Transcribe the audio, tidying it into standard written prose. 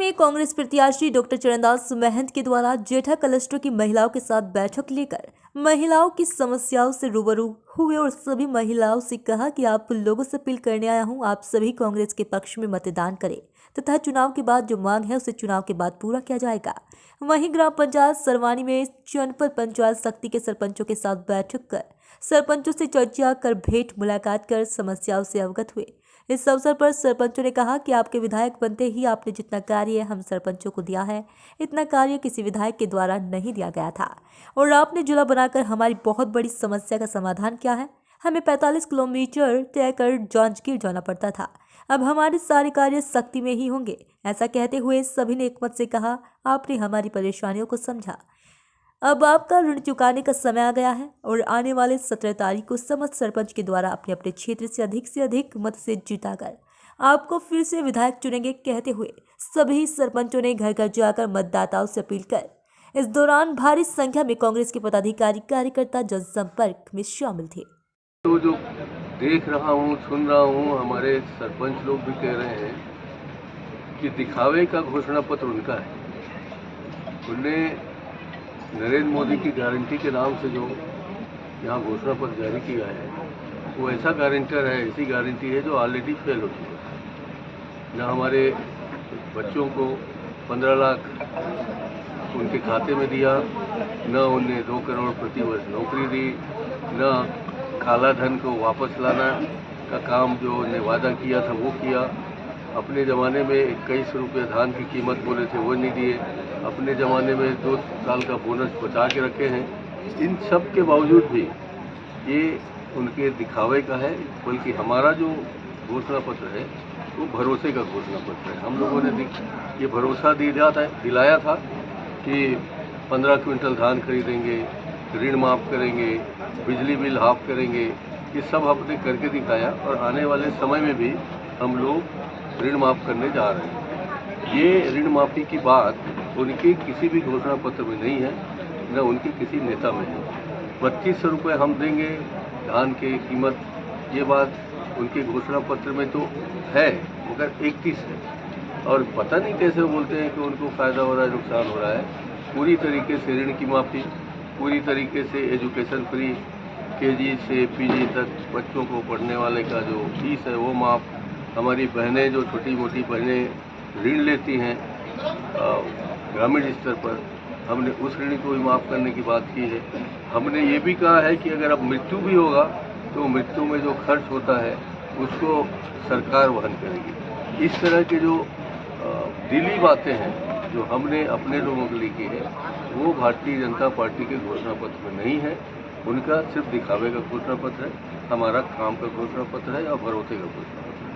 में कांग्रेस प्रत्याशी डॉक्टर चरणदास महंत के द्वारा जेठा क्लस्टर की महिलाओं के साथ बैठक लेकर महिलाओं की समस्याओं से रूबरू हुए और सभी महिलाओं से कहा कि आप लोगों से अपील करने आया हूं, आप सभी कांग्रेस के पक्ष में मतदान करें तथा चुनाव के बाद जो मांग है उसे चुनाव के बाद पूरा किया जाएगा। वहीं ग्राम पंचायत सरवानी में जनपद पंचायत शक्ति के सरपंचों के साथ बैठक कर सरपंचों से चर्चा कर भेंट मुलाकात कर समस्याओं से अवगत हुए। इस अवसर पर सरपंचों ने कहा कि आपके विधायक बनते ही आपने जितना कार्य हम सरपंचों को दिया है, इतना कार्य किसी विधायक के द्वारा नहीं दिया गया था और आपने जिला बनाकर हमारी बहुत बड़ी समस्या का समाधान किया है। हमें 45 किलोमीटर तय कर जांजगीर जाना पड़ता था, अब हमारे सारे कार्य शक्ति में ही होंगे। ऐसा कहते हुए सभी ने एकमत से कहा, आपने हमारी परेशानियों को समझा, अब आपका ऋण चुकाने का समय आ गया है और आने वाले 17 तारीख को समस्त सरपंच के द्वारा अपने अपने क्षेत्र से अधिक मत से जीताकर आपको फिर से विधायक चुनेंगे। कहते हुए सभी सरपंचों ने घर घर जाकर मतदाताओं से अपील कर इस दौरान भारी संख्या में कांग्रेस के पदाधिकारी कार्यकर्ता जनसंपर्क में शामिल थे। तो जो देख रहा हूँ, सुन रहा हूँ, हमारे सरपंच लोग भी कह रहे हैं कि दिखावे का घोषणा पत्र उनका है। उन्हें नरेंद्र मोदी की गारंटी के नाम से जो यहाँ घोषणा पत्र जारी किया है, वो ऐसा गारंटर है, ऐसी गारंटी है जो ऑलरेडी फेल हो चुकी है। न हमारे बच्चों को 15 लाख उनके खाते में दिया, न उन्हें 2 करोड़ प्रति वर्ष नौकरी दी, न काला धन को वापस लाना का काम जो उन्हें वादा किया था वो किया। अपने ज़माने में 21 रुपये धान की कीमत बोले थे वो नहीं दिए। अपने ज़माने में 2 साल का बोनस बचा के रखे हैं। इन सब के बावजूद भी ये उनके दिखावे का है, बल्कि हमारा जो घोषणा पत्र है वो भरोसे का घोषणा पत्र है। हम लोगों ने ये भरोसा दिलाया था कि 15 क्विंटल धान खरीदेंगे, ऋण माफ़ करेंगे, बिजली बिल हाफ करेंगे। ये सब हमने करके दिखाया और आने वाले समय में भी हम लोग ऋण माफ़ करने जा रहे हैं। ये ऋण माफ़ी की बात उनके किसी भी घोषणा पत्र में नहीं है, न उनके किसी नेता में है। 2500 रुपये हम देंगे धान की कीमत, ये बात उनके घोषणा पत्र में तो है, मगर 31 है और पता नहीं कैसे बोलते हैं कि उनको फ़ायदा हो रहा है, नुकसान हो रहा है। पूरी तरीके से ऋण की माफ़ी, पूरी तरीके से एजुकेशन फ्री, केजी से पीजी तक बच्चों को पढ़ने वाले का जो फीस है वो माफ़। हमारी बहनें जो छोटी मोटी बहनें ऋण लेती हैं ग्रामीण स्तर पर, हमने उस ऋण को भी माफ़ करने की बात की है। हमने ये भी कहा है कि अगर अब मृत्यु भी होगा तो मृत्यु में जो खर्च होता है उसको सरकार वहन करेगी। इस तरह के जो दिली बातें हैं जो हमने अपने लोगों के लिए की है, वो भारतीय जनता पार्टी के घोषणा पत्र में नहीं है। उनका सिर्फ दिखावे का घोषणा पत्र है, हमारा काम का घोषणा पत्र है और भरोसे का घोषणा पत्र है।